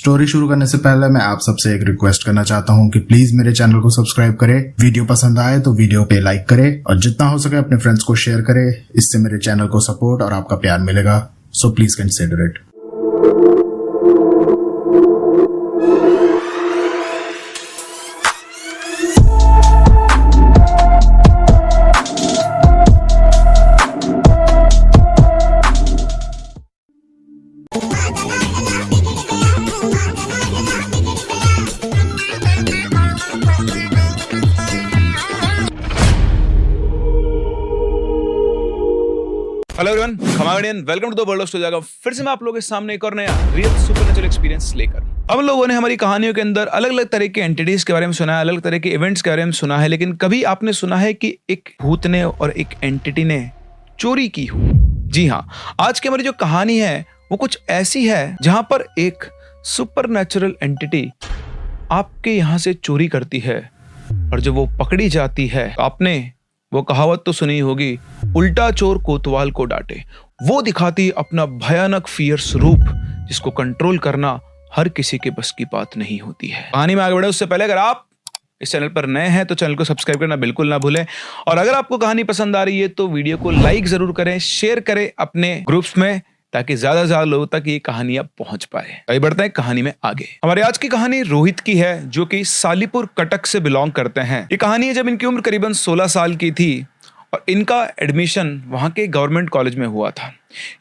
Story शुरू करने से पहले मैं आप सबसे एक रिक्वेस्ट करना चाहता हूँ कि प्लीज मेरे चैनल को सब्सक्राइब करें, वीडियो पसंद आए तो वीडियो पे लाइक करें और जितना हो सके अपने फ्रेंड्स को शेयर करें। इससे मेरे चैनल को सपोर्ट और आपका प्यार मिलेगा, so please consider it. Hello everyone, खमागड़ियन, welcome to the world of story. फिर से मैं आप लोगों के सामने एक और नया रियल सुपरनेचुरल एक्सपीरियंस लेकर। हम लोगों ने हमारी कहानियों के अंदर अलग अलग तरह के एंटिटीज के बारे में सुना है, अलग तरह के इवेंट्स के बारे में सुना है, लेकिन कभी आपने सुना है कि एक भूत ने और एक एंटिटी ने चोरी की हो? जी हाँ, आज की हमारी जो कहानी है वो कुछ ऐसी है जहां पर एक सुपरनेचुरल एंटिटी आपके यहाँ से चोरी करती है और जब वो पकड़ी जाती है, आपने वो कहावत तो सुनी होगी, उल्टा चोर कोतवाल को डांटे। वो दिखाती अपना भयानक फियर्स रूप, जिसको कंट्रोल करना हर किसी के बस की बात नहीं होती है। कहानी में आगे बढ़े उससे पहले अगर आप इस चैनल पर नए हैं तो चैनल को सब्सक्राइब करना बिल्कुल ना भूलें, और अगर आपको कहानी पसंद आ रही है तो वीडियो को लाइक जरूर करें, शेयर करें अपने ग्रुप्स में, ताकि ज्यादा से ज्यादा लोगों तक ये कहानियां पहुंच पाए। आगे बढ़ते हैं कहानी में आगे। हमारी आज की कहानी रोहित की है, जो कि सालीपुर कटक से बिलोंग करते हैं। ये कहानी है जब इनकी उम्र करीबन 16 साल की थी और इनका एडमिशन वहां के गवर्नमेंट कॉलेज में हुआ था।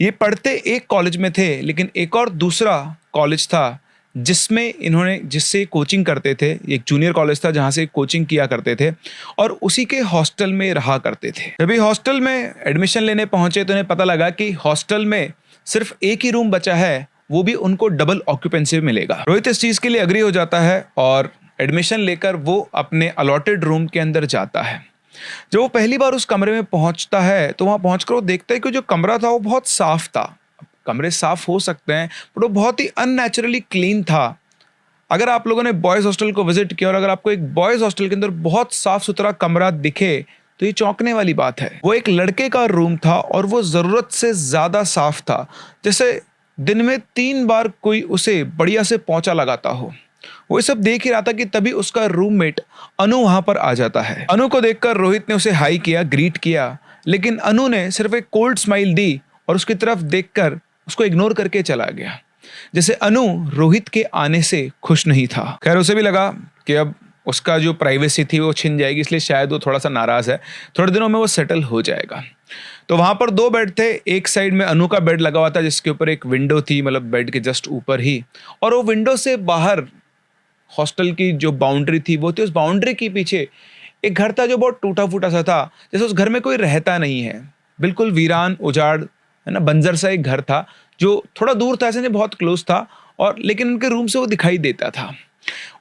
ये पढ़ते एक कॉलेज में थे, लेकिन एक और दूसरा कॉलेज था जिससे कोचिंग करते थे। एक जूनियर कॉलेज था जहां से कोचिंग किया करते थे और उसी के हॉस्टल में रहा करते थे। जब ये हॉस्टल में एडमिशन लेने पहुंचे तो इन्हें पता लगा कि हॉस्टल में सिर्फ एक ही रूम बचा है, वो भी उनको डबल ऑक्यूपेंसी मिलेगा। रोहित इस चीज के लिए अग्री हो जाता है और एडमिशन लेकर वो अपने अलॉटेड रूम के अंदर जाता है। जब वो पहली बार उस कमरे में पहुंचता है तो वहां पहुंचकर वो देखता है कि जो कमरा था वो बहुत साफ था। कमरे साफ हो सकते हैं, पर वो बहुत ही अननेचुरली क्लीन था। अगर आप लोगों ने बॉयज हॉस्टल को विजिट किया और अगर आपको एक बॉयज हॉस्टल के अंदर बहुत साफ सुथरा कमरा दिखे तो ये चौंकने वाली बात है। वो एक लड़के का रूम था और वो जरूरत से ज्यादा साफ था, जैसे दिन में 3 बार कोई उसे बढ़िया से पोंछा लगाता हो। वो ये सब देख ही रहा था कि तभी उसका रूममेट अनु वहां पर आ जाता है। अनु को देखकर रोहित ने उसे हाई किया, ग्रीट किया, लेकिन अनु ने सिर्फ एक कोल्ड स्माइल दी और उसकी तरफ देखकर उसको इग्नोर करके चला गया, जैसे अनु रोहित के आने से खुश नहीं था। खैर उसे भी लगा कि अब उसका जो प्राइवेसी थी वो छिन जाएगी, इसलिए शायद वो थोड़ा सा नाराज है। थोड़े दिनों में वो सेटल हो जाएगा। तो वहां पर 2 बेड थे। एक साइड में अनु का बेड लगा हुआ था, जिसके ऊपर एक विंडो थी, मतलब बेड के जस्ट ऊपर ही, और वो विंडो से बाहर हॉस्टल की जो बाउंड्री थी वो थी। उस बाउंड्री के पीछे एक घर था जो बहुत टूटा फूटा सा था, जैसे उस घर में कोई रहता नहीं है। बिल्कुल वीरान, उजाड़, है ना, बंजर सा एक घर था जो थोड़ा दूर था, ऐसे नहीं बहुत क्लोज था, और लेकिन उनके रूम से वो दिखाई देता था।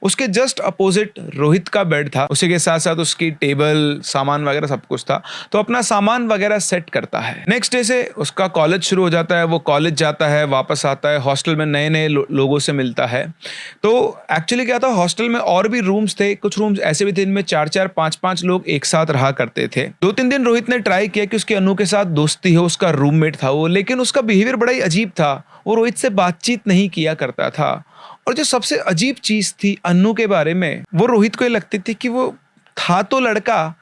उसके जस्ट अपोजिट रोहित का बेड था, उसी के साथ साथ उसकी टेबल, सामान वगैरह सब कुछ था। तो अपना सामान वगैरह सेट करता है। नेक्स्ट डे से उसका कॉलेज शुरू हो जाता है। वो कॉलेज जाता है, वापस आता है, हॉस्टल में नए नए लोगों से मिलता है। तो एक्चुअली क्या था, हॉस्टल में और भी रूम्स थे। कुछ रूम्स ऐसे भी थे जिनमें 4-4, 5-5 लोग एक साथ रहा करते थे। 2-3 दिन रोहित ने ट्राई किया कि उसकी अनु के साथ दोस्ती हो, उसका रूममेट था वो, लेकिन उसका बिहेवियर बड़ा ही अजीब था। वो रोहित से बातचीत नहीं किया करता था। और जो सबसे अजीब चीज थी अनु के बारे में, वो रोहित को ये लगती थी कि वो था तो लड़का,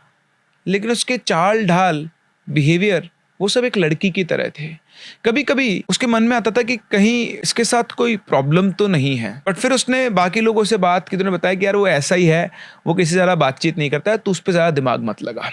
लेकिन उसके चाल ढाल, बिहेवियर, वो सब एक लड़की की तरह थे। कभी कभी उसके मन में आता था कि कहीं इसके साथ कोई प्रॉब्लम तो नहीं है, बट फिर उसने बाकी लोगों से बात की तो उन्होंने बताया कि यार वो ऐसा ही है, वो किसी से ज़्यादा बातचीत नहीं करता है, तो उस पर ज़्यादा दिमाग मत लगा।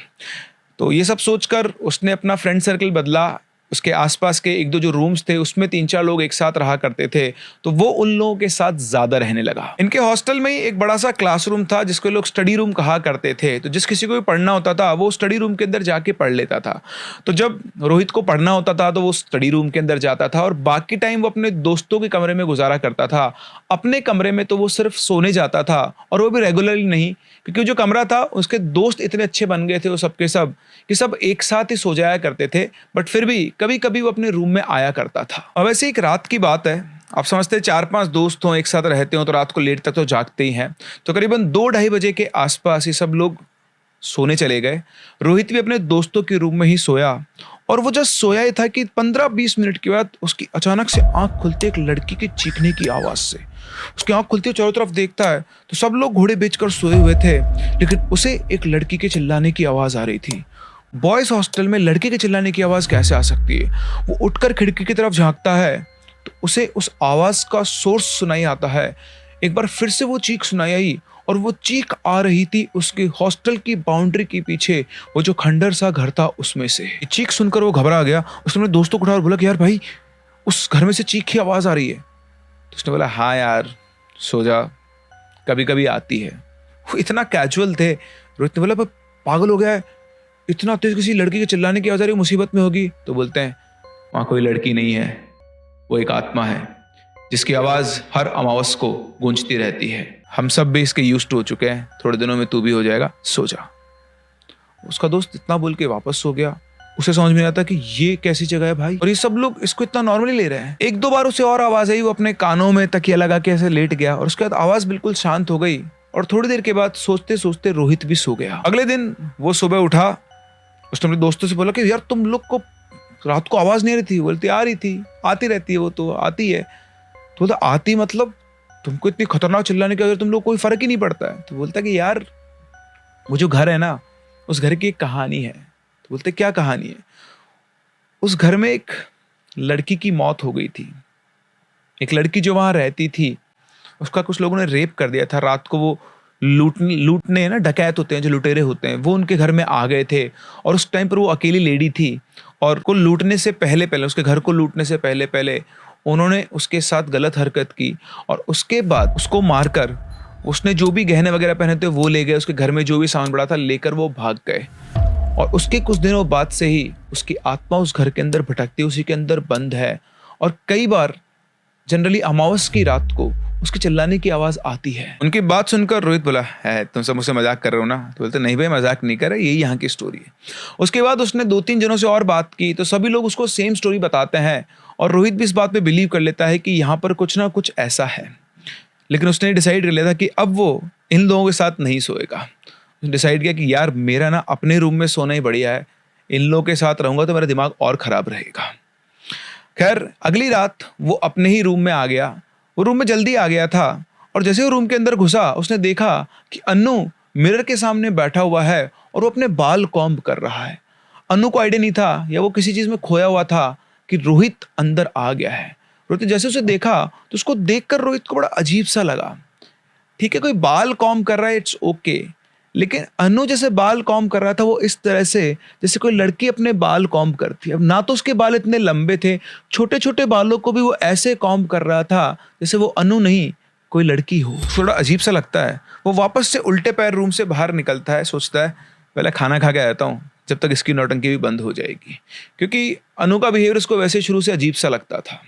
तो ये सब सोचकर उसने अपना फ्रेंड सर्कल बदला। उसके आसपास के 1-2 जो रूम्स थे उसमें 3-4 लोग एक साथ रहा करते थे, तो वो उन लोगों के साथ ज्यादा रहने लगा। इनके हॉस्टल में ही एक बड़ा सा क्लासरूम था जिसको लोग स्टडी रूम कहा करते थे। तो जिस किसी को भी पढ़ना होता था वो स्टडी रूम के अंदर जाके पढ़ लेता था। तो जब रोहित को पढ़ना होता था तो वो स्टडी रूम के अंदर जाता था और बाकी टाइम वो अपने दोस्तों के कमरे में गुजारा करता था। अपने कमरे में तो वो सिर्फ सोने जाता था, और वो भी रेगुलरली नहीं, क्योंकि जो कमरा था उसके दोस्त इतने अच्छे बन गए थे वो सबके सब कि सब एक साथ ही सो जाया करते थे। बट फिर भी कभी कभी वो अपने रूम में आया करता था। और वैसे एक रात की बात है, आप समझते हैं 4-5 दोस्त हों, एक साथ रहते हो तो रात को लेट तक तो जागते ही हैं। तो करीबन 2-2:30 बजे के आसपास ये सब लोग सोने चले गए। रोहित भी अपने दोस्तों के रूम में ही सोया और वो जस्ट सोया ही था कि 15-20 मिनट के बाद उसकी अचानक से आंख खुलती है एक लड़की के चीखने की आवाज से। उसकी आंख खुलती है, चारों तरफ देखता है तो सब लोग घोड़े बेचकर सोए हुए थे, लेकिन उसे एक लड़की के चिल्लाने की आवाज आ रही थी। बॉयज हॉस्टल में लड़के के चिल्लाने की आवाज कैसे आ सकती है? वो उठकर खिड़की की तरफ झांकता है तो उसे उस आवाज का सोर्स सुनाई आता है। एक बार फिर से वो चीख सुनाई आई और वो चीख आ रही थी उसके हॉस्टल की बाउंड्री के पीछे, वो जो खंडर सा घर था उसमें से। चीख सुनकर वो घबरा गया। उसने अपने दोस्तों को उठाया और बोला कि यार भाई, उस घर में से चीख की आवाज आ रही है। तो उसने बोला हाँ यार सो जा, कभी कभी आती है। वो इतना कैजुअल थे। रोहित ने बोला पागल हो गया है, इतना तेज किसी लड़की के चिल्लाने की आवाज आ रही, मुसीबत में होगी। तो बोलते हैं वहां कोई लड़की नहीं है, वो एक आत्मा है जिसकी आवाज हर अमावस को गूंजती रहती है। हम सब भी इसके यूज्ड हो चुके हैं, थोड़े दिनों में तू भी हो जाएगा, सो जा। उसका दोस्त इतना बोल के वापस सो गया। उसे समझ में नहीं आता कि ये कैसी जगह है भाई, और ये सब लोग इसको इतना नॉर्मली ले रहे हैं। एक दो बार उसे और आवाज आई, वो अपने कानों में तकिया लगा के ऐसे लेट गया और उसके बाद आवाज बिल्कुल शांत हो गई। और थोड़ी देर के बाद सोचते सोचते रोहित भी सो गया। अगले दिन वो सुबह उठा, उसने अपने दोस्तों से बोला कि यार तुम लोग को रात को आवाज नहीं आ रही थी? बोलती आ रही थी, आती रहती है, वो तो आती है। तो बोलता आती मतलब तुमको इतनी खतरनाक चिल्लाने की वजह तुम लोग कोई फर्क ही नहीं पड़ता है? तो बोलता कि यार वो जो घर है ना, उस घर की एक कहानी है। तो बोलते क्या कहानी है? उस घर में एक लड़की की मौत हो गई थी। एक लड़की जो वहां रहती थी, उसका कुछ लोगों ने रेप कर दिया था। रात को वो लूटने ना, डकैत होते हैं जो लुटेरे होते हैं, वो उनके घर में आ गए थे। और उस टाइम पर वो अकेली लेडी थी और को लूटने से पहले पहले, उसके घर को लूटने से पहले पहले उन्होंने उसके साथ गलत हरकत की और उसके बाद उसको मारकर उसने जो भी गहने वगैरह पहने थे वो ले गए, उसके घर में जो भी सामान पड़ा था लेकर वो भाग गए। और उसके कुछ दिनों बाद से ही उसकी आत्मा उस घर के अंदर भटकती है, उसी के अंदर बंद है। और कई बार जनरली अमावस की रात को उसके चिल्लाने की आवाज आती है। उनकी बात सुनकर रोहित बोला है तुम सब मुझसे मजाक कर रहे हो ना? तो बोलते नहीं भाई मजाक नहीं कर रहे, यही यहाँ की स्टोरी है। उसके बाद उसने 2-3 जनों से और बात की तो सभी लोग उसको सेम स्टोरी बताते हैं और रोहित भी इस बात पे बिलीव कर लेता है कि यहाँ पर कुछ ना कुछ ऐसा है। लेकिन उसने डिसाइड कर लिया था कि अब वो इन लोगों के साथ नहीं सोएगा। उसने डिसाइड किया कि यार मेरा ना अपने रूम में सोना ही बढ़िया है, इन लोगों के साथ रहूंगा तो मेरा दिमाग और खराब रहेगा। खैर अगली रात वो अपने ही रूम में आ गया। वो रूम में जल्दी आ गया था और जैसे वो रूम के अंदर घुसा उसने देखा कि अन्नू मिरर के सामने बैठा हुआ है और वो अपने बाल कॉम्ब कर रहा है। अन्नू को आइडिया नहीं था या वो किसी चीज में खोया हुआ था कि रोहित अंदर आ गया है। रोहित ने जैसे उसे देखा तो उसको देखकर रोहित को बड़ा अजीब सा लगा। ठीक है कोई बाल कॉम्ब कर रहा है, इट्स ओके, लेकिन अनु जैसे बाल कॉम्ब कर रहा था वो इस तरह से जैसे कोई लड़की अपने बाल कॉम्ब करती है। अब ना तो उसके बाल इतने लंबे थे, छोटे छोटे बालों को भी वो ऐसे कॉम्ब कर रहा था जैसे वो अनु नहीं कोई लड़की हो। थोड़ा अजीब सा लगता है। वो वापस से उल्टे पैर रूम से बाहर निकलता है, सोचता है पहले खाना खा के आता हूँ जब तक इसकी नौटंकी भी बंद हो जाएगी, क्योंकि अनु का बिहेवियर उसको वैसे शुरू से अजीब सा लगता था।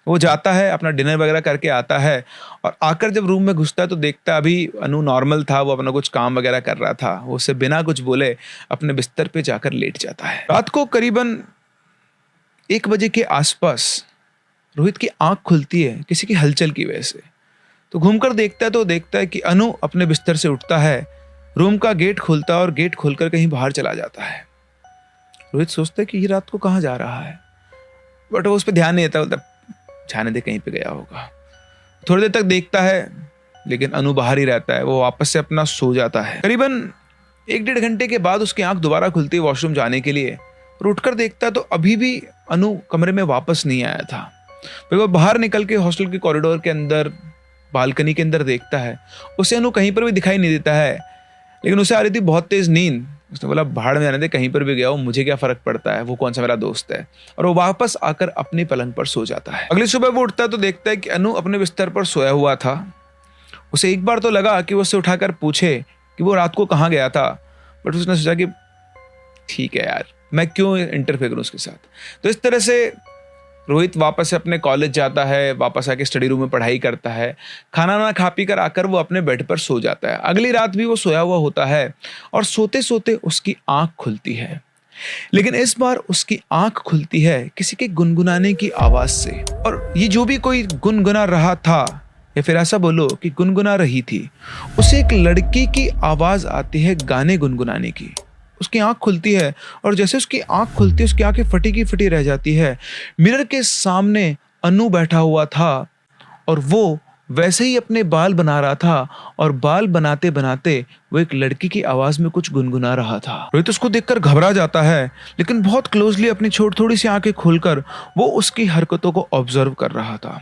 वो जाता है अपना डिनर वगैरह करके आता है और आकर जब रूम में घुसता है तो देखता है अभी अनु नॉर्मल था, वो अपना कुछ काम वगैरह कर रहा था। वो उसे बिना कुछ बोले अपने बिस्तर पे जाकर लेट जाता है। रात को करीबन 1 बजे के आसपास रोहित की आंख खुलती है किसी की हलचल की वजह से। तो घूमकर देखता है तो देखता है कि अनु अपने बिस्तर से उठता है, रूम का गेट खोलता है और गेट खोलकर कहीं बाहर चला जाता है। रोहित सोचता है कि ये रात को कहाँ जा रहा है, बट वो उस पर ध्यान नहीं देता, बोलता जाने दे कहीं पे गया होगा। थोड़ी देर तक देखता है लेकिन अनु बाहर ही रहता है। वो वापस से अपना सो जाता है। करीबन 1-1.5 घंटे के बाद उसकी आंख दोबारा खुलती है वॉशरूम जाने के लिए और उठकर देखता है तो अभी भी अनु कमरे में वापस नहीं आया था। फिर वो बाहर निकल के हॉस्टल के कॉरिडोर के अंदर बालकनी के अंदर देखता है, उसे अनु कहीं पर भी दिखाई नहीं देता है। लेकिन उसे आ रही थी बहुत तेज नींद। उसने बोला भाड़ में जाने दे, कहीं पर भी गया हो मुझे क्या फर्क पड़ता है, वो कौन सा मेरा दोस्त है। और वो वापस आकर अपनी पलंग पर सो जाता है। अगली सुबह वो उठता है तो देखता है कि अनु अपने बिस्तर पर सोया हुआ था। उसे एक बार तो लगा कि वो उससे उठाकर पूछे कि वो रात को कहाँ गया था, बट उसने सोचा कि ठीक है यार मैं क्यों इंटरफेयर करूं उसके साथ। तो इस तरह से रोहित वापस से अपने कॉलेज जाता है, वापस आके स्टडी रूम में पढ़ाई करता है, खाना ना खा पी कर आकर वो अपने बेड पर सो जाता है। अगली रात भी वो सोया हुआ होता है और सोते सोते उसकी आंख खुलती है। लेकिन इस बार उसकी आंख खुलती है किसी के गुनगुनाने की आवाज से। और ये जो भी कोई गुनगुना रहा था या फिर ऐसा बोलो कि गुनगुना रही थी, उसे एक लड़की की आवाज आती है गाने गुनगुनाने की। उसकी आंख खुलती है और जैसे उसकी आंख खुलती है उसकी आंखें फटी की फटी रह जाती है। मिरर के सामने अनु बैठा हुआ था और वो वैसे ही अपने बाल बना रहा था और बाल बनाते बनाते वो एक लड़की की आवाज में कुछ गुनगुना रहा था। रोहित उसको देखकर घबरा जाता है, लेकिन बहुत क्लोजली अपनी थोड़ी सी आंखें खोलकर वो उसकी हरकतों को ऑब्जर्व कर रहा था।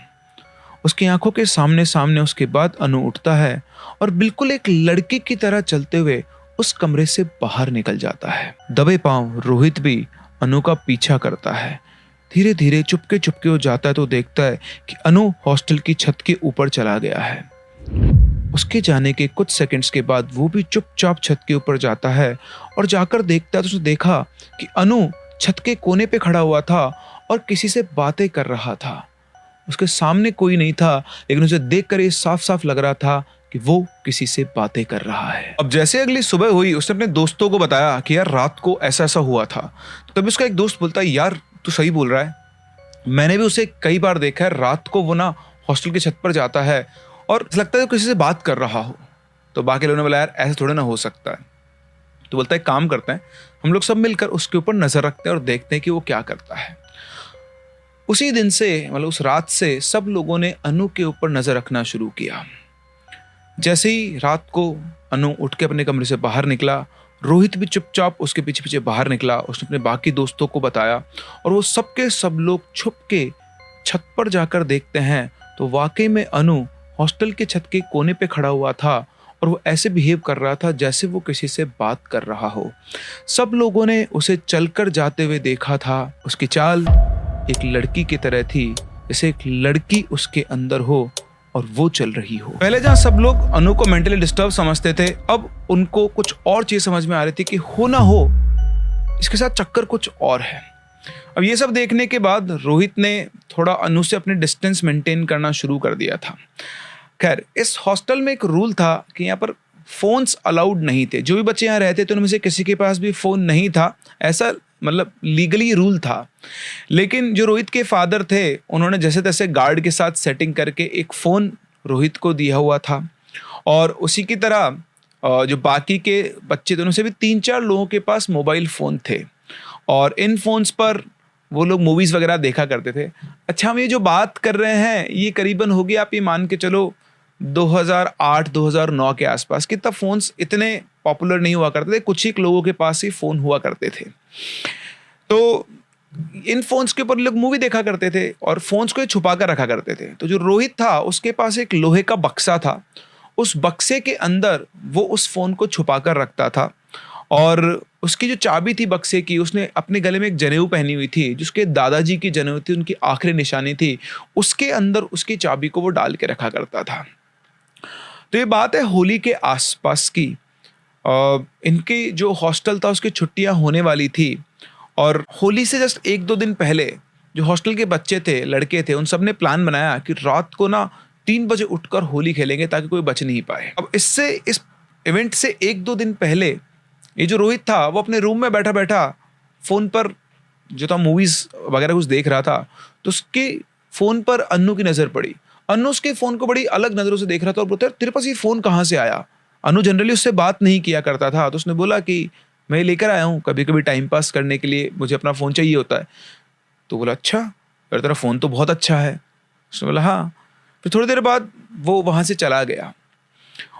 उसकी आंखों के सामने सामने उसके बाद अनु उठता है और बिल्कुल एक लड़की की तरह चलते हुए उस कमरे से बाहर निकल जाता है। दबे पांव रोहित भी अनु का पीछा करता है। धीरे धीरे चुपके चुपके वो जाता है तो देखता है कि अनु हॉस्टल की छत के ऊपर चला गया है। उसके जाने के कुछ सेकंड्स के बाद वो भी चुपचाप छत के ऊपर जाता है और जाकर देखता है तो उसने देखा कि अनु छत के कोने पे खड़ा हुआ था और किसी से बातें कर रहा था। उसके सामने कोई नहीं था, लेकिन उसे देखकर ये साफ साफ लग रहा था कि वो किसी से बातें कर रहा है। अब जैसे अगली सुबह हुई उसने अपने दोस्तों को बताया कि यार रात को ऐसा ऐसा हुआ था। तभी उसका एक दोस्त बोलता है यार तू सही बोल रहा है, मैंने भी उसे कई बार देखा है, रात को वो ना हॉस्टल की छत पर जाता है और लगता है किसी से बात कर रहा हो। तो बाकी लोगों ने बोला यार ऐसा थोड़ा ना हो सकता है। तो बोलता है काम करते हैं, हम लोग सब मिलकर उसके ऊपर नजर रखते हैं और देखते हैं कि वो क्या करता है। उसी दिन से मतलब उस रात से सब लोगों ने अनु के ऊपर नजर रखना शुरू किया। जैसे ही रात को अनु उठ के अपने कमरे से बाहर निकला, रोहित भी चुपचाप उसके पीछे पीछे बाहर निकला। उसने अपने बाकी दोस्तों को बताया और वो सबके सब लोग छुप के छत पर जाकर देखते हैं तो वाकई में अनु हॉस्टल के छत के कोने पे खड़ा हुआ था और वो ऐसे बिहेव कर रहा था जैसे वो किसी से बात कर रहा हो। सब लोगों ने उसे चलकर जाते हुए देखा था। उसकी चाल एक लड़की की तरह थी, जैसे एक लड़की उसके अंदर हो और वो चल रही हो। पहले जहां सब लोग अनु को मेंटली डिस्टर्ब समझते थे, अब उनको कुछ और चीज समझ में आ रही थी कि हो ना हो इसके साथ चक्कर कुछ और है। अब ये सब देखने के बाद रोहित ने थोड़ा अनु से अपने डिस्टेंस मेंटेन करना शुरू कर दिया था। खैर इस हॉस्टल में एक रूल था कि यहाँ पर फोन्स अलाउड नहीं थे। जो भी बच्चे यहाँ रहते थे उनमें से किसी के पास भी फोन नहीं था, ऐसा मतलब लीगली रूल था। लेकिन जो रोहित के फादर थे उन्होंने जैसे तैसे गार्ड के साथ सेटिंग करके एक फ़ोन रोहित को दिया हुआ था और उसी की तरह जो बाकी के बच्चे थे उनसे भी 3-4 लोगों के पास मोबाइल फ़ोन थे और इन फ़ोन्स पर वो लोग मूवीज़ वगैरह देखा करते थे। अच्छा, हम ये जो बात कर रहे हैं ये करीबन हो गया, आप ये मान के चलो 2008-2009 के आसपास कि तब फ़ोन्स इतने पॉपुलर नहीं हुआ करते थे, कुछ ही लोगों के पास ही फ़ोन हुआ करते थे। तो इन फोन्स के ऊपर लोग मूवी देखा करते थे और फोन्स को छुपा कर रखा करते थे। तो जो रोहित था उसके पास एक लोहे का बक्सा था, उस बक्से के अंदर वो उस फोन को छुपा कर रखता था और उसकी जो चाबी थी बक्से की, उसने अपने गले में एक जनेऊ पहनी हुई थी, जिसके दादाजी की जनेऊ थी, उनकी आखिरी निशानी थी, उसके अंदर उसकी चाबी को वो डाल के रखा करता था। तो ये बात है होली के आसपास की। इनकी जो हॉस्टल था उसकी छुट्टियां होने वाली थी और होली से जस्ट 1-2 दिन पहले जो हॉस्टल के बच्चे थे, लड़के थे, उन सब ने प्लान बनाया कि रात को ना 3 बजे उठकर होली खेलेंगे ताकि कोई बच नहीं पाए। अब इस इवेंट से 1-2 दिन पहले ये जो रोहित था वो अपने रूम में बैठा बैठा फ़ोन पर जो था मूवीज़ वगैरह कुछ देख रहा था, तो उसके फ़ोन पर अनु की नज़र पड़ी। अनु उसके फ़ोन को बड़ी अलग नज़रों से देख रहा था और बोलता है तेरे पास ये फ़ोन कहाँ से आया? अनु जनरली उससे बात नहीं किया करता था, तो उसने बोला कि मैं लेकर आया हूँ, कभी कभी टाइम पास करने के लिए मुझे अपना फ़ोन चाहिए होता है। तो बोला अच्छा, यार तेरा फ़ोन तो बहुत अच्छा है। उसने बोला हाँ। फिर थोड़ी देर बाद वो वहाँ से चला गया।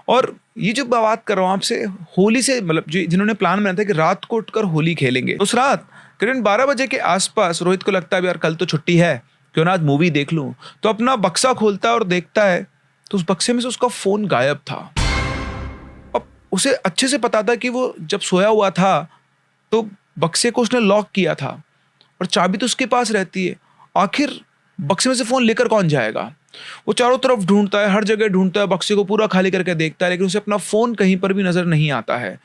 और ये जो बात कर रहा हूँ आपसे होली से, मतलब जो जिन्होंने प्लान बनाया था कि रात को उठकर होली खेलेंगे, उस रात करीबन 12 बजे के आसपास रोहित को लगता है यार कल तो छुट्टी है, क्यों ना आज मूवी देख लूँ। तो अपना बक्सा खोलता है और देखता है तो उस बक्से में से उसका फ़ोन गायब था। उसे अच्छे से पता था कि वो जब सोया हुआ था तो बक्से को उसने लॉक किया था और चाबी तो उसके पास रहती है, आखिर बक्से में से फ़ोन लेकर कौन जाएगा। वो चारों तरफ ढूंढता है, हर जगह ढूंढता है, बक्से को पूरा खाली करके देखता है, लेकिन उसे अपना फ़ोन कहीं पर भी नज़र नहीं आता है।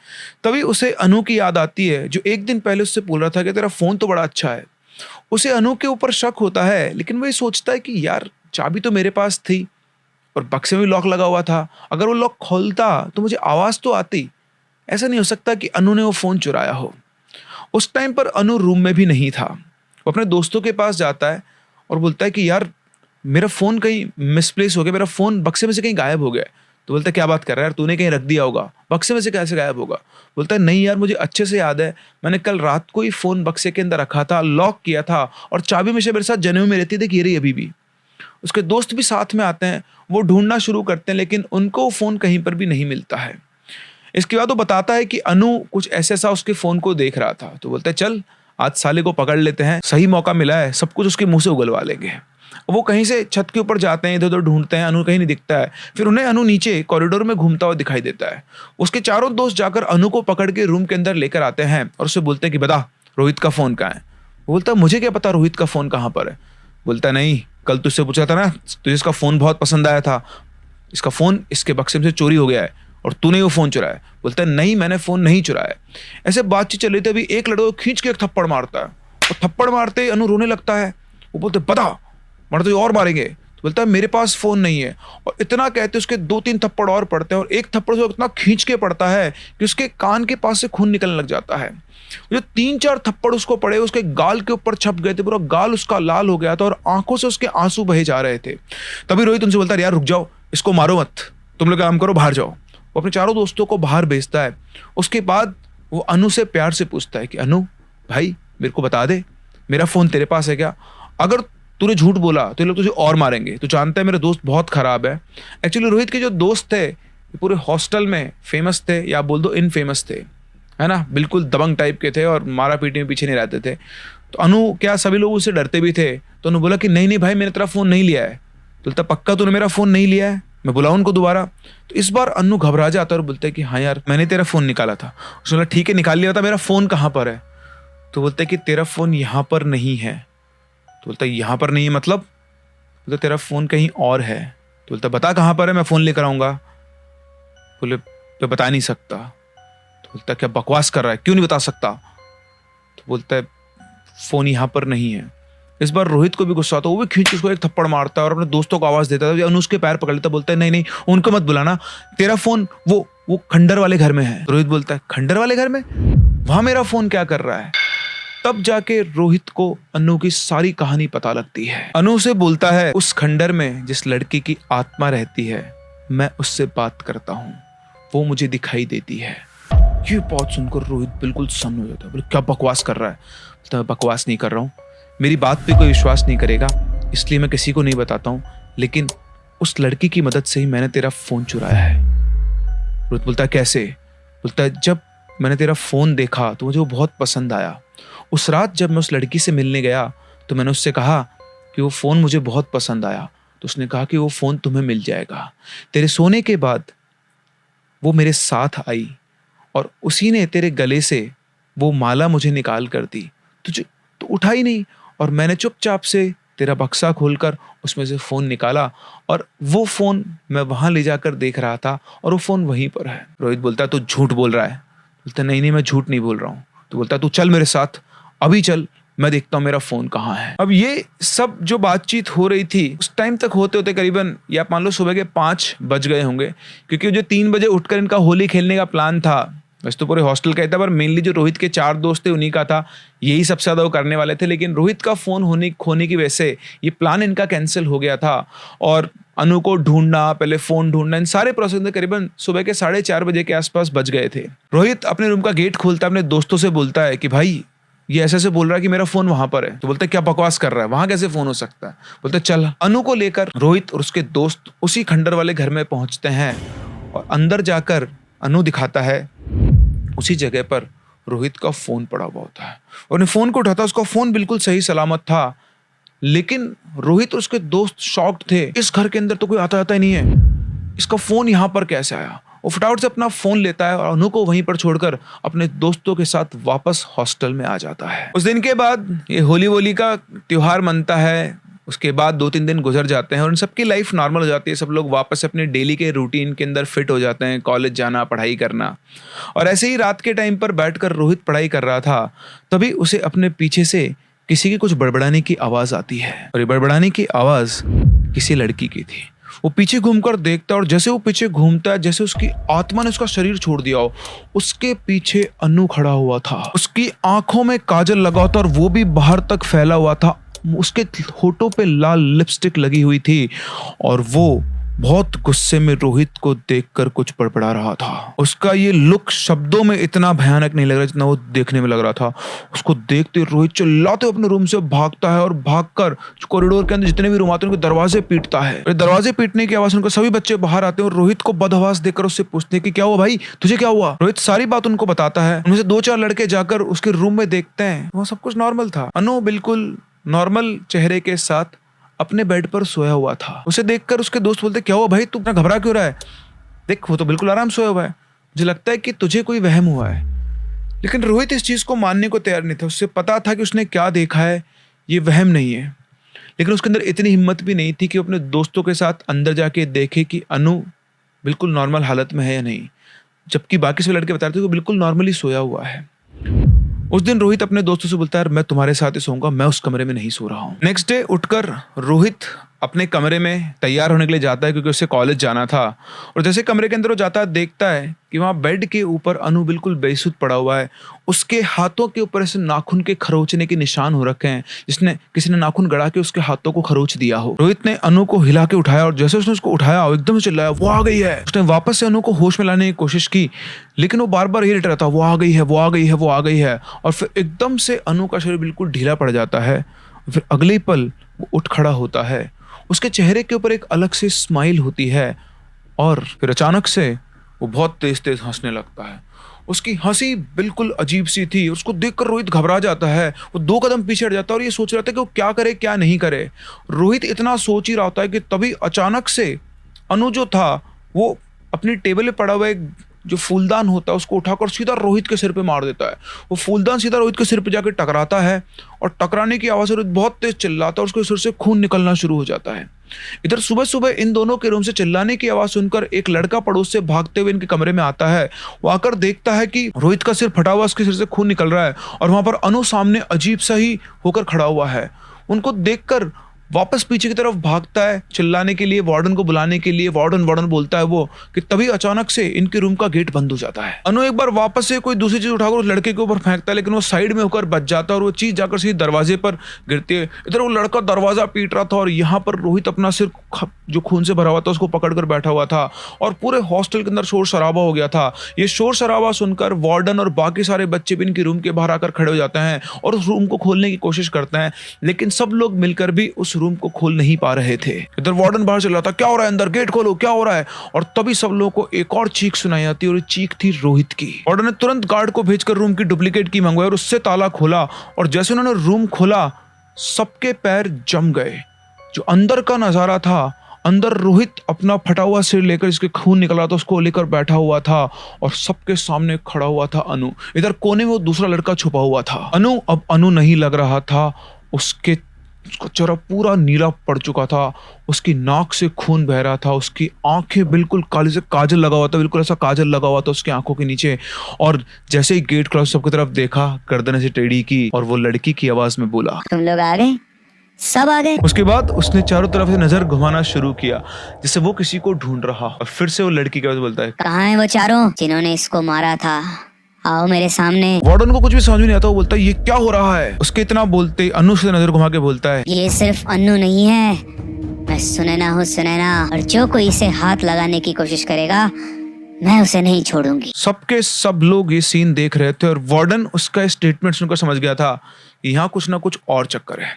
तभी उसे अनु की याद आती है जो एक दिन पहले उससे बोल रहा था कि तेरा फ़ोन तो बड़ा अच्छा है। उसे अनु के ऊपर शक होता है, लेकिन वो ये सोचता है कि यार चाबी तो मेरे पास थी और बक्से में भी लॉक लगा हुआ था, अगर वो लॉक खोलता तो मुझे आवाज़ तो आती। ऐसा नहीं हो सकता कि अनु ने वो फ़ोन चुराया हो। उस टाइम पर अनु रूम में भी नहीं था। वो अपने दोस्तों के पास जाता है और बोलता है कि यार मेरा फ़ोन कहीं मिसप्लेस हो गया, मेरा फ़ोन बक्से में से कहीं गायब हो गया। तो बोलता है क्या बात कर रहा है यार, तूने कहीं रख दिया होगा, बक्से में से कैसे गायब होगा? बोलता है नहीं यार, मुझे अच्छे से याद है, मैंने कल रात को ही फ़ोन बक्से के अंदर रखा था, लॉक किया था और चाबी हमेशा मेरे साथ जनेऊ में रहती थी, देख ये रही अभी भी। उसके दोस्त भी साथ में आते हैं, वो ढूंढना शुरू करते हैं लेकिन उनको फ़ोन कहीं पर भी नहीं मिलता है। इसके बाद वो बताता है कि अनु कुछ ऐसा उसके फ़ोन को देख रहा था। तो बोलता है चल आज साले को पकड़ लेते हैं, सही मौका मिला है, सब कुछ उसके मुंह से उगलवा लेंगे। वो कहीं से छत के ऊपर जाते हैं, इधर उधर ढूंढते हैं, अनु कहीं नहीं दिखता है। फिर उन्हें अनु नीचे कॉरिडोर में घूमता हुआ दिखाई देता है। उसके चारों दोस्त जाकर अनु को पकड़ के रूम के अंदर लेकर आते हैं और उससे बोलते हैं कि बता रोहित का फ़ोन कहाँ है? वो बोलता है मुझे क्या पता रोहित का फ़ोन कहाँ पर है। बोलता है नहीं, कल तुझसे पूछा था ना, तुझे इसका फ़ोन बहुत पसंद आया था, इसका फ़ोन इसके बक्से में से चोरी हो गया है और तूने वो फ़ोन चुराया है। बोलता है नहीं, मैंने फ़ोन नहीं चुराया। ऐसे बातचीत चल रही थी, अभी एक लड़का को खींच के एक थप्पड़ मारता है और थप्पड़ मारते अनु रोने लगता है। वो बोलते बता मर तो और मारेंगे। तो बोलता है मेरे पास फ़ोन नहीं है। और इतना कहते उसके 2-3 थप्पड़ और पड़ते हैं और एक थप्पड़ से इतना खींच के पड़ता है कि उसके कान के पास से खून निकलने लग जाता है। जो 3-4 थप्पड़ उसको पड़े उसके गाल के ऊपर छप गए थे, पूरा गाल उसका लाल हो गया था और आंखों से उसके आंसू बहे जा रहे थे। तभी रोहित उनसे बोलता है यार रुक जाओ, इसको मारो मत, तुम लोग काम करो, बाहर जाओ। वो अपने चारों दोस्तों को बाहर भेजता है। उसके बाद वो अनु से प्यार से पूछता है कि अनु भाई मेरे को बता दे, मेरा फ़ोन तेरे पास है क्या? अगर तूने झूठ बोला तो ये लोग तुझे और मारेंगे। तू जानता है मेरे दोस्त बहुत ख़राब है। एक्चुअली रोहित के जो दोस्त थे पूरे हॉस्टल में फेमस थे, या बोल दो इनफेमस थे, है ना, बिल्कुल दबंग टाइप के थे और मारा पीटी में पीछे नहीं रहते थे। तो अनु क्या सभी लोग उससे डरते भी थे। तो अनु बोला कि नहीं नहीं भाई, मैंने तेरा फ़ोन नहीं लिया है। तो बोलता पक्का तूने मेरा फ़ोन नहीं लिया है? मैं बुलाऊं उनको दोबारा? तो इस बार अनु घबरा जाता और बोलता है कि हाँ यार मैंने तेरा फ़ोन निकाला था। उसने बोला ठीक है निकाल लिया था, मेरा फ़ोन कहाँ पर है? तो बोलता है कि तेरा फ़ोन यहाँ पर नहीं है। तो बोलता है यहाँ पर नहीं है मतलब? बोलता तेरा फ़ोन कहीं और है। तो बोलता बता कहाँ पर है, मैं फ़ोन लेकर आऊँगा। बोले मैं बता नहीं सकता। तो बोलता क्या बकवास कर रहा है, क्यों नहीं बता सकता? तो बोलता है फ़ोन यहाँ पर नहीं है। इस बार रोहित को भी गुस्सा आता है, वो भी खींच उसको एक थप्पड़ मारता है और अपने दोस्तों को आवाज़ देता है। अनु उसके पैर पकड़ लेता, बोलता है नहीं नहीं उनको मत बुलाना, तेरा फ़ोन वो खंडर वाले घर में है। रोहित बोलता है खंडर वाले घर में? वहाँ मेरा फ़ोन क्या कर रहा है? तब जाके रोहित को अनु की सारी कहानी पता लगती है। अनु से बोलता है उस खंडर में जिस लड़की की आत्मा रहती है मैं उससे बात करता हूँ, वो मुझे दिखाई देती है। ये बात सुनकर रोहित बिल्कुल सन्न हो जाता है। बोले क्या बकवास कर रहा है? तो मैं बकवास नहीं कर रहा हूँ, मेरी बात पे कोई विश्वास नहीं करेगा इसलिए मैं किसी को नहीं बताता हूँ, लेकिन उस लड़की की मदद से ही मैंने तेरा फ़ोन चुराया है। रोहित बोलता है कैसे? बोलता है जब मैंने तेरा फ़ोन देखा तो मुझे वो बहुत पसंद आया। उस रात जब मैं उस लड़की से मिलने गया तो मैंने उससे कहा कि वो फ़ोन मुझे बहुत पसंद आया। तो उसने कहा कि वो फ़ोन तुम्हें मिल जाएगा। तेरे सोने के बाद वो मेरे साथ आई और उसी ने तेरे गले से वो माला मुझे निकाल कर दी। तुझे तो उठा ही नहीं और मैंने चुपचाप से तेरा बक्सा खोलकर उसमें से फ़ोन निकाला और वो फ़ोन मैं वहाँ ले जाकर देख रहा था और वो फ़ोन वहीं पर है। रोहित बोलता है तू झूठ बोल रहा है। बोलता नहीं नहीं मैं झूठ नहीं बोल रहा हूँ। तो बोलता तू चल मेरे साथ, अभी चल, मैं देखता हूँ मेरा फ़ोन कहाँ है। अब ये सब जो बातचीत हो रही थी उस टाइम तक होते होते करीबन या मान लो सुबह के 5 बज गए होंगे, क्योंकि जो 3 बजे उठकर इनका होली खेलने का प्लान था, वैसे तो पूरे हॉस्टल का ही था पर मेनली जो रोहित के 4 दोस्त थे उन्हीं का था, यही सबसे ज़्यादा वो करने वाले थे। लेकिन रोहित का फ़ोन खोने की वजह से ये प्लान इनका कैंसिल हो गया था और अनु को ढूंढना, पहले फ़ोन ढूंढना, इन सारे प्रोसेस में करीबन सुबह के 4:30 बजे के आसपास बज गए थे। रोहित अपने रूम का गेट खोलता है, अपने दोस्तों से बोलता है कि भाई ये ऐसे बोल रहा है कि मेरा फ़ोन वहाँ पर है। तो बोलता है क्या बकवास कर रहा है, वहाँ कैसे फ़ोन हो सकता है? बोलते चल। अनु को लेकर रोहित और उसके दोस्त उसी खंडर वाले घर में पहुँचते हैं और अंदर जाकर अनु दिखाता है उसी जगह पर रोहित का फ़ोन पड़ा हुआ होता है और फ़ोन को उठाता, उसका फ़ोन बिल्कुल सही सलामत था। लेकिन रोहित और उसके दोस्त शॉक्ड थे, इस घर के अंदर तो कोई आता जाता ही नहीं है, इसका फ़ोन यहाँ पर कैसे आया? वो फटाफट से अपना फ़ोन लेता है और अनु को वहीं पर छोड़कर अपने दोस्तों के साथ वापस हॉस्टल में आ जाता है। उस दिन के बाद ये होली का त्यौहार मनता है। उसके बाद 2-3 दिन गुजर जाते हैं और इन सबकी लाइफ नॉर्मल हो जाती है। सब लोग वापस अपने डेली के रूटीन के अंदर फिट हो जाते हैं, कॉलेज जाना, पढ़ाई करना। और ऐसे ही रात के टाइम पर बैठकर रोहित पढ़ाई कर रहा था, तभी उसे अपने पीछे से किसी की कुछ बड़बड़ाने की आवाज़ आती है और ये बड़बड़ाने की आवाज़ किसी लड़की की थी। वो पीछे घूमकर देखता है और जैसे वो पीछे घूमता है, जैसे उसकी आत्मा ने उसका शरीर छोड़ दिया हो, उसके पीछे अनु खड़ा हुआ था। उसकी आंखों में काजल लगा था और वो भी बाहर तक फैला हुआ था। उसके होठों पे लाल लिपस्टिक लगी हुई थी और वो बहुत गुस्से में रोहित को देखकर कुछ बड़बड़ा रहा था। उसका ये लुक शब्दों में इतना भयानक नहीं लग रहा जितना वो देखने में लग रहा था। उसको देखते रोहित चिल्लाते अपने रूम से भागता है और भागकर कॉरिडोर के अंदर जितने भी रूम आते हैं उनके दरवाजे पीटता है। दरवाजे पीटने की आवाज सुनकर सभी बच्चे बाहर आते हैं और रोहित को बदहवास देखकर उससे पूछते हैं कि क्या हुआ भाई, तुझे क्या हुआ। रोहित सारी बात उनको बताता है। उनमें से 2-4 लड़के जाकर उसके रूम में देखते हैं, वहाँ सब कुछ नॉर्मल था। अनु बिल्कुल नॉर्मल चेहरे के साथ अपने बेड पर सोया हुआ था। उसे देखकर उसके दोस्त बोलते क्या हुआ भाई, तू इतना घबरा क्यों रहा है, देख वो तो बिल्कुल आराम सोया हुआ है, मुझे लगता है कि तुझे कोई वहम हुआ है। लेकिन रोहित इस चीज को मानने को तैयार नहीं था। उससे पता था कि उसने क्या देखा है ये वहम नहीं है, लेकिन उसके अंदर इतनी हिम्मत भी नहीं थी कि अपने दोस्तों के साथ अंदर जाके देखे कि अनु बिल्कुल नॉर्मल हालत में है या नहीं, जबकि बाकी सभी लड़के बता रहे थे कि बिल्कुल नॉर्मली सोया हुआ है। उस दिन रोहित अपने दोस्तों से बोलता है मैं तुम्हारे साथ ही सोऊंगा, मैं उस कमरे में नहीं सो रहा हूँ। नेक्स्ट डे उठकर रोहित अपने कमरे में तैयार होने के लिए जाता है क्योंकि उसे कॉलेज जाना था। और जैसे कमरे के अंदर वो जाता है देखता है कि वहाँ बेड के ऊपर अनु बिल्कुल बेसुध पड़ा हुआ है। उसके हाथों के ऊपर ऐसे नाखून के खरोचने के निशान हो रखे हैं, जिसने किसी ने नाखून गड़ा के उसके हाथों को खरोच दिया हो। रोहित ने अनु को हिला के उठाया और जैसे उसने उसको उठाया एकदम से चिल्लाया वो आ गई है। उसने वापस से अनु को होश में लाने की कोशिश की, लेकिन वो बार बार यही रटा था वो आ गई है, वो आ गई है, वो आ गई है। और फिर एकदम से अनु का शरीर बिल्कुल ढीला पड़ जाता है। फिर अगले पल वो उठ खड़ा होता है। उसके चेहरे के ऊपर एक अलग सी स्माइल होती है और फिर अचानक से वो बहुत तेज तेज हंसने लगता है। उसकी हंसी बिल्कुल अजीब सी थी। उसको देखकर रोहित घबरा जाता है। वो 2 कदम पीछे हट जाता है और ये सोच रहा था कि वो क्या करे क्या नहीं करे। रोहित इतना सोच ही रहा होता है कि तभी अचानक से अनु जो था वो अपनी टेबल पे पड़ा हुआ एक जो फूलदान होता है उसको उठाकर सीधा रोहित के सिर पे मार देता है। वो फूलदान सीधा रोहित के सिर पे जाकर टकराता है और टकराने की आवाज से रोहित बहुत तेज चिल्लाता है और उसके सिर से खून निकलना शुरू हो जाता है। इधर सुबह सुबह इन दोनों के रूम से चिल्लाने की आवाज सुनकर एक लड़का पड़ोस से भागते हुए इनके कमरे में आता है। वो आकर देखता है कि रोहित का सिर फटा हुआ, उसके सिर से खून निकल रहा है और वहां पर अनु सामने अजीब सा ही होकर खड़ा हुआ है। उनको देखकर वापस पीछे की तरफ भागता है चिल्लाने के लिए, वार्डन को बुलाने के लिए। वार्डन वार्डन बोलता है वो कि तभी अचानक से इनके रूम का गेट बंद हो जाता है। अनु एक बार वापस से कोई दूसरी चीज उठाकर उस लड़के के ऊपर फेंकता है, लेकिन वो साइड में होकर बच जाता है और वो चीज जाकर सीधे दरवाजे पर गिरती है। इधर वो लड़का दरवाजा पीट रहा था और यहाँ पर रोहित अपना सिर जो खून से भरा हुआ था उसको पकड़कर बैठा हुआ था और पूरे हॉस्टल के अंदर शोर शराबा हो गया था। ये शोर शराबा सुनकर वार्डन और बाकी सारे बच्चे भी इनके रूम के बाहर आकर खड़े हो जाते हैं और उस रूम को खोलने की कोशिश करते हैं, लेकिन सब लोग मिलकर भी उस रूम को खोल नहीं पा रहे थे। इधर वार्डन बाहर चल रहा था, क्या हो रहा है अंदर, गेट खोलो, क्या हो रहा है। और तभी सब लोगों को एक और चीख सुनाई आती है और चीख थी रोहित की। वार्डन ने तुरंत गार्ड को भेजकर रूम की डुप्लीकेट की मंगवाई और उससे ताला खोला और जैसे उन्होंने रूम खोला सबके पैर जम गए। जो अंदर का नजारा था, अंदर रोहित अपना फटा हुआ सिर लेकर जिसके खून निकला था उसको लेकर बैठा हुआ था और सबके सामने खड़ा हुआ था अनु। इधर कोने में वो दूसरा लड़का छुपा हुआ था। अनु अब अनु नहीं लग रहा था, उसका चेहरा पूरा नीला पड़ चुका था, उसकी नाक से खून बह रहा था, उसकी आंखें बिल्कुल काली से काजल लगा हुआ था, बिल्कुल ऐसा काजल लगा हुआ था उसकी आंखों के नीचे। और जैसे ही गेट खुला सबकी तरफ देखा, गर्दन से टेढ़ी की और वो लड़की की आवाज में बोला तुम लोग आ गए, सब आ गए। उसके बाद उसने चारों तरफ से नजर घुमाना शुरू किया जैसे वो किसी को ढूंढ रहा। और फिर से वो लड़की की आवाज बोलता है कहाँ हैं वो चारों जिन्होंने इसको मारा था, आओ मेरे सामने। वार्डन को कुछ भी समझ में नहीं आता। वो बोलता है ये क्या हो रहा है। उसके इतना बोलते अनु से नजर घुमा के बोलता है ये सिर्फ अन्नू नहीं है, मैं सुनैना हूँ सुनैना, और जो कोई इसे हाथ लगाने की कोशिश करेगा मैं उसे नहीं छोड़ूंगी। सबके सब लोग ये सीन देख रहे थे और वार्डन उसका स्टेटमेंट सुनकर समझ गया था यहाँ कुछ ना कुछ और चक्कर है।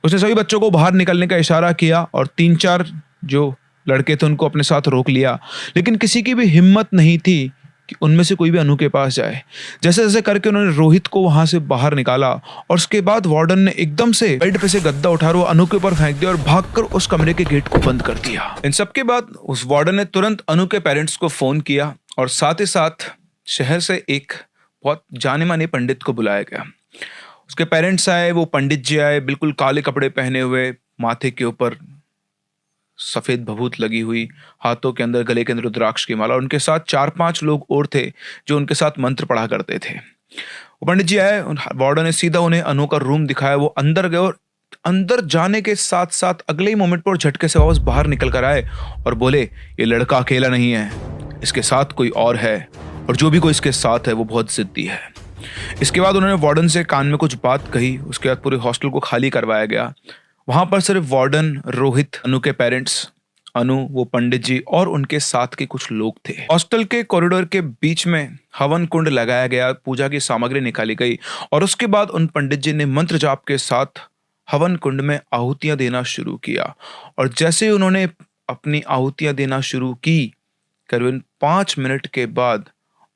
उसने सभी बच्चों को बाहर निकलने का इशारा किया और 3-4 जो लड़के थे उनको अपने साथ रोक लिया, लेकिन किसी की भी हिम्मत नहीं थी कि उनमें से कोई भी अनु के पास जाए। जैसे जैसे करके उन्होंने रोहित को वहां से बाहर निकाला और उसके बाद वार्डन ने एकदम से बेड पे से गद्दा उठा वो अनु के ऊपर फेंक दिया और भागकर उस कमरे के गेट को बंद कर दिया। इन सब के बाद उस वार्डन ने तुरंत अनु के पेरेंट्स को फोन किया और साथ ही साथ शहर से एक बहुत जाने माने पंडित को बुलाया गया। उसके पेरेंट्स आए, वो पंडित जी आए बिल्कुल काले कपड़े पहने हुए, माथे के ऊपर सफेद भभूत लगी हुई, हाथों के अंदर गले के अंदर रुद्राक्ष की माला। उनके साथ 4-5 लोग और थे जो उनके साथ मंत्र पढ़ा करते थे। वो पंडित जी आए, वार्डन ने सीधा उन्हें अनु का रूम दिखाया। वो अंदर गए और अंदर जाने के साथ साथ अगले ही मोमेंट पर झटके से वापस बाहर निकल कर आए और बोले ये लड़का अकेला नहीं है, इसके साथ कोई और है और जो भी कोई इसके साथ है वो बहुत जिद्दी है। इसके बाद उन्होंने वार्डन से कान में कुछ बात कही। उसके बाद पूरे हॉस्टल को खाली करवाया गया। वहां पर सिर्फ वार्डन, रोहित, अनु के पेरेंट्स अनु, वो पंडित जी और उनके साथ के कुछ लोग थे। हॉस्टल के कॉरिडोर के बीच में हवन कुंड लगाया गया, पूजा की सामग्री निकाली गई और उसके बाद उन पंडित जी ने मंत्र जाप के साथ हवन कुंड में आहुतियां देना शुरू किया। और जैसे ही उन्होंने अपनी आहुतियां देना शुरू की, करीबन 5 मिनट के बाद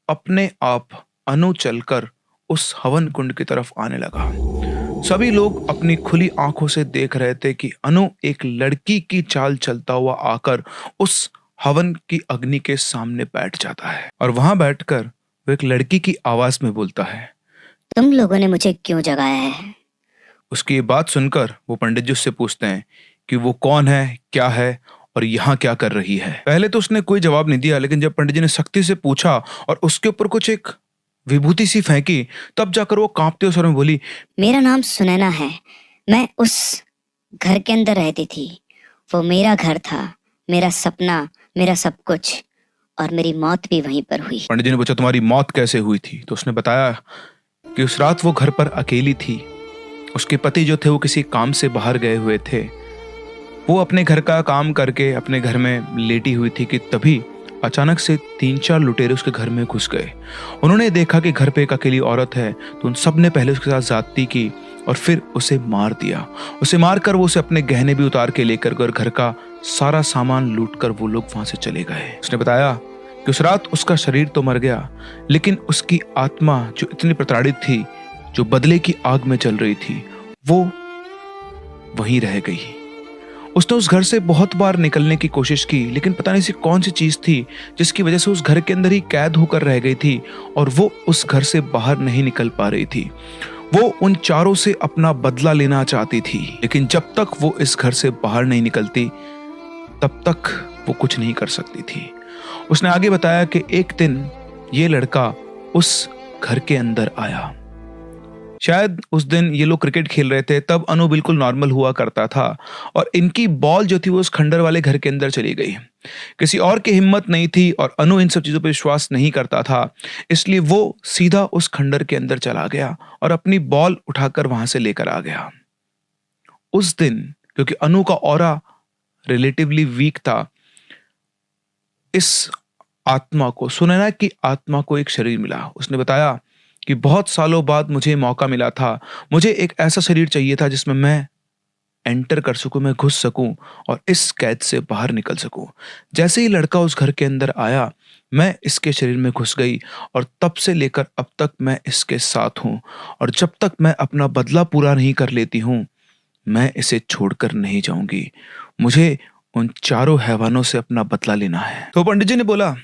अपने आप अनु चलकर उस हवन कुंड की तरफ आने लगा। सभी लोग अपनी खुली आंखों से देख रहे थे कि अनु एक लड़की की चाल चलता हुआ आकर उस हवन की अग्नि के सामने बैठ जाता है और वहां बैठकर वो एक लड़की की आवाज में बोलता है, तुम लोगों ने मुझे क्यों जगाया है? उसकी ये बात सुनकर वो पंडित जी उससे पूछते हैं कि वो कौन है, क्या है और यहाँ क्या कर रही है। पहले तो उसने कोई जवाब नहीं दिया, लेकिन जब पंडित जी ने सख्ती से पूछा और उसके ऊपर कुछ एक विभूति सी फेंकी, तब जाकर वो कांपते स्वर में बोली, मेरा नाम सुनैना है। मैं उस घर के अंदर रहती थी। वो मेरा घर था, मेरा सपना, मेरा सब कुछ, और मेरी मौत भी वहीं पर हुई। पंडित जी ने पूछा, तुम्हारी मौत कैसे हुई थी? तो उसने बताया कि उस रात वो घर पर अकेली थी। उसके पति जो थे वो किसी काम से बाहर गए हुए थे। वो अपने घर का काम करके अपने घर में लेटी हुई थी कि तभी अचानक से 3-4 लुटेरे उसके घर में घुस गए। उन्होंने देखा कि घर पे एक अकेली औरत है, तो उन सब ने पहले उसके साथ ज्यादती की और फिर उसे मार दिया। उसे मारकर वो उसे अपने गहने भी उतार के लेकर गए, घर का सारा सामान लूटकर वो लोग वहां से चले गए। उसने बताया कि उस रात उसका शरीर तो मर गया, लेकिन उसकी आत्मा जो इतनी प्रताड़ित थी, जो बदले की आग में चल रही थी, वो वहीं रह गई। उसने उस घर से बहुत बार निकलने की कोशिश की, लेकिन पता नहीं सी कौन सी चीज थी जिसकी वजह से उस घर के अंदर ही कैद होकर रह गई थी और वो उस घर से बाहर नहीं निकल पा रही थी। वो उन चारों से अपना बदला लेना चाहती थी, लेकिन जब तक वो इस घर से बाहर नहीं निकलती तब तक वो कुछ नहीं कर सकती थी। उसने आगे बताया कि एक दिन ये लड़का उस घर के अंदर आया। शायद उस दिन ये लोग क्रिकेट खेल रहे थे, तब अनु बिल्कुल नॉर्मल हुआ करता था और इनकी बॉल जो थी वो उस खंडर वाले घर के अंदर चली गई। किसी और की हिम्मत नहीं थी और अनु इन सब चीजों पर विश्वास नहीं करता था, इसलिए वो सीधा उस खंडर के अंदर चला गया और अपनी बॉल उठाकर वहां से लेकर आ गया। उस दिन क्योंकि अनु का ऑरा रिलेटिवली वीक था, इस आत्मा को, सुनैना की आत्मा को एक शरीर मिला। उसने बताया कि बहुत सालों बाद मुझे मौका मिला था, मुझे एक ऐसा शरीर चाहिए था जिसमें मैं एंटर कर सकूं, मैं घुस सकूं और इस कैद से बाहर निकल सकूं। जैसे ही लड़का उस घर के अंदर आया, मैं इसके शरीर में घुस गई और तब से लेकर अब तक मैं इसके साथ हूं और जब तक मैं अपना बदला पूरा नहीं कर लेती हूं, मैं इसे छोड़कर नहीं जाऊंगी। मुझे उन चारों हैवानों से अपना बदला लेना है। तो पंडित जी ने बोला,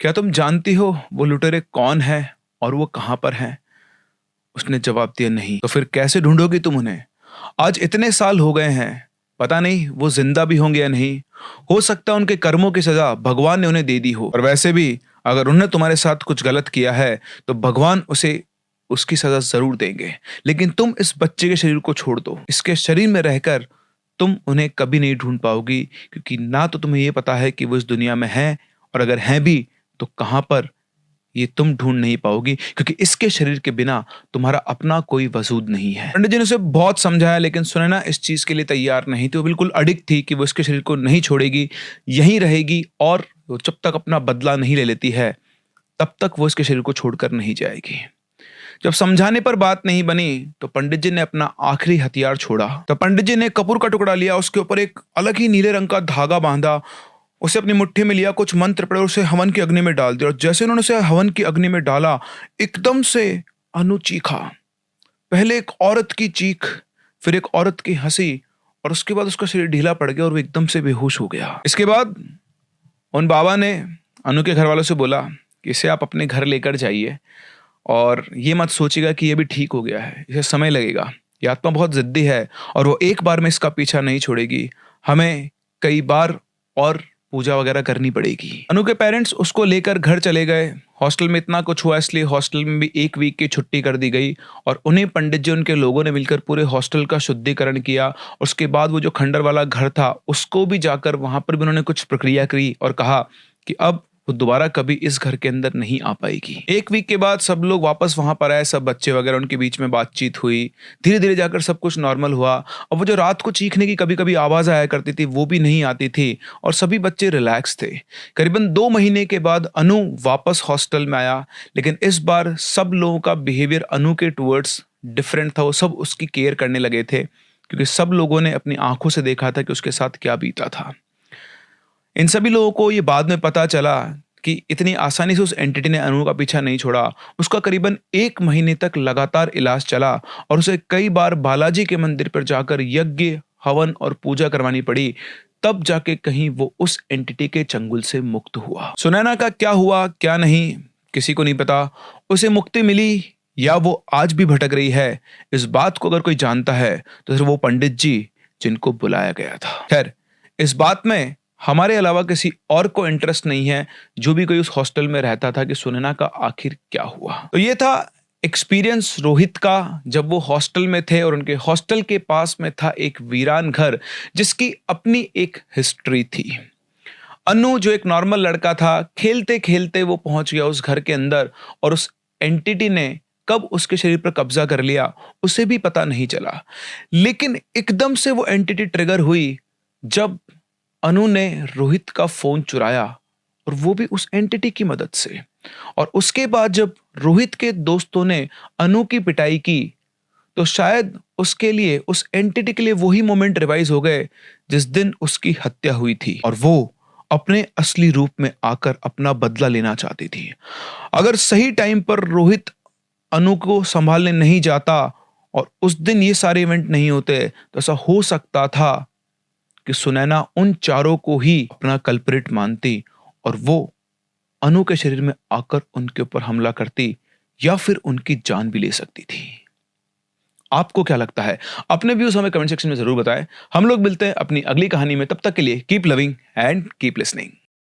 क्या तुम जानती हो वो लुटेरे कौन है और वो कहां पर हैं? उसने जवाब दिया, नहीं। तो फिर कैसे ढूंढोगी तुम उन्हें? आज इतने साल हो गए हैं, पता नहीं वो जिंदा भी होंगे या नहीं। हो सकता है उनके कर्मों की सजा भगवान ने उन्हें दे दी हो, और वैसे भी अगर उन्होंने तुम्हारे साथ कुछ गलत किया है तो भगवान उसे उसकी सजा जरूर देंगे। लेकिन तुम इस बच्चे के शरीर को छोड़ दो, इसके शरीर में रहकर तुम उन्हें कभी नहीं ढूंढ पाओगी, क्योंकि ना तो तुम्हें यह पता है कि वो इस दुनिया में है, और अगर हैं भी तो कहां पर, ये तुम ढूंढ नहीं पाओगी, क्योंकि इसके शरीर के बिना तुम्हारा अपना कोई वजूद नहीं है। पंडित जी ने उसे बहुत समझाया, लेकिन सुनैना इस चीज के लिए तैयार नहीं थी। वो बिल्कुल अडिग थी कि वो इसके शरीर को नहीं छोड़ेगी, यहीं रहेगी और जब तक अपना बदला नहीं ले लेती है तब तक वो इसके शरीर को छोड़कर नहीं जाएगी। जब समझाने पर बात नहीं बनी तो पंडित जी ने अपना आखिरी हथियार छोड़ा। तो पंडित जी ने कपूर का टुकड़ा लिया, उसके ऊपर एक अलग ही नीले रंग का धागा बांधा, उसे अपनी मुट्ठी में लिया, कुछ मंत्र पढ़े और उसे हवन की अग्नि में डाल दिया। और जैसे उन्होंने उसे हवन की अग्नि में डाला, एकदम से अनु चीखा। पहले एक औरत की चीख, फिर एक औरत की हंसी, और उसके बाद उसका शरीर ढीला पड़ गया और वो एकदम से बेहोश हो गया। इसके बाद उन बाबा ने अनु के घर वालों से बोला कि इसे आप अपने घर लेकर जाइए और ये मत सोचिएगा कि ये भी ठीक हो गया है, इसे समय लगेगा, ये आत्मा बहुत जिद्दी है और वो एक बार में इसका पीछा नहीं छोड़ेगी, हमें कई बार और पूजा वगैरह करनी पड़ेगी। अनु के पेरेंट्स उसको लेकर घर चले गए। हॉस्टल में इतना कुछ हुआ इसलिए हॉस्टल में भी 1 वीक की छुट्टी कर दी गई और उन्हें पंडित जी उनके लोगों ने मिलकर पूरे हॉस्टल का शुद्धिकरण किया। उसके बाद वो जो खंडर वाला घर था उसको भी जाकर वहां पर भी उन्होंने कुछ प्रक्रिया करी और कहा कि अब वो दोबारा कभी इस घर के अंदर नहीं आ पाएगी। एक वीक के बाद सब लोग वापस वहां पर आए, सब बच्चे वगैरह, उनके बीच में बातचीत हुई, धीरे धीरे जाकर सब कुछ नॉर्मल हुआ। और वो जो रात को चीखने की कभी कभी आवाज आया करती थी वो भी नहीं आती थी और सभी बच्चे रिलैक्स थे। करीबन 2 महीने के बाद अनु वापस हॉस्टल में आया, लेकिन इस बार सब लोगों का बिहेवियर अनु के टुवर्ड्स डिफरेंट था। वो सब उसकी केयर करने लगे थे क्योंकि सब लोगों ने अपनी आंखों से देखा था कि उसके साथ क्या बीता था। इन सभी लोगों को ये बाद में पता चला कि इतनी आसानी से उस एंटिटी ने अनु का पीछा नहीं छोड़ा। उसका करीबन 1 महीने तक लगातार इलाज चला और उसे कई बार बालाजी के मंदिर पर जाकर यज्ञ, हवन और पूजा करवानी पड़ी, तब जाके कहीं वो उस एंटिटी के चंगुल से मुक्त हुआ। सुनैना का क्या हुआ क्या नहीं किसी को नहीं पता। उसे मुक्ति मिली या वो आज भी भटक रही है, इस बात को अगर कोई जानता है तो सिर्फ वो पंडित जी जिनको बुलाया गया था। खैर, इस बात में हमारे अलावा किसी और को इंटरेस्ट नहीं है जो भी कोई उस हॉस्टल में रहता था कि सुनैना का आखिर क्या हुआ। तो ये था एक्सपीरियंस रोहित का जब वो हॉस्टल में थे और उनके हॉस्टल के पास में था एक वीरान घर जिसकी अपनी एक हिस्ट्री थी। अनु जो एक नॉर्मल लड़का था, खेलते खेलते वो पहुंच गया उस घर के अंदर और उस एंटिटी ने कब उसके शरीर पर कब्जा कर लिया उसे भी पता नहीं चला। लेकिन एकदम से वो एंटिटी ट्रिगर हुई जब अनु ने रोहित का फोन चुराया, और वो भी उस एंटिटी की मदद से। और उसके बाद जब रोहित के दोस्तों ने अनु की पिटाई की तो शायद उसके लिए, उस एंटिटी के लिए वही मोमेंट रिवाइज हो गए जिस दिन उसकी हत्या हुई थी और वो अपने असली रूप में आकर अपना बदला लेना चाहती थी। अगर सही टाइम पर रोहित अनु को संभालने नहीं जाता और उस दिन ये सारे इवेंट नहीं होते तो ऐसा हो सकता था कि सुनैना उन चारों को ही अपना कल्प्रिट मानती और वो अनु के शरीर में आकर उनके ऊपर हमला करती या फिर उनकी जान भी ले सकती थी। आपको क्या लगता है? अपने व्यूज हमें कमेंट सेक्शन में जरूर बताएं। हम लोग मिलते हैं अपनी अगली कहानी में, तब तक के लिए keep loving and keep listening.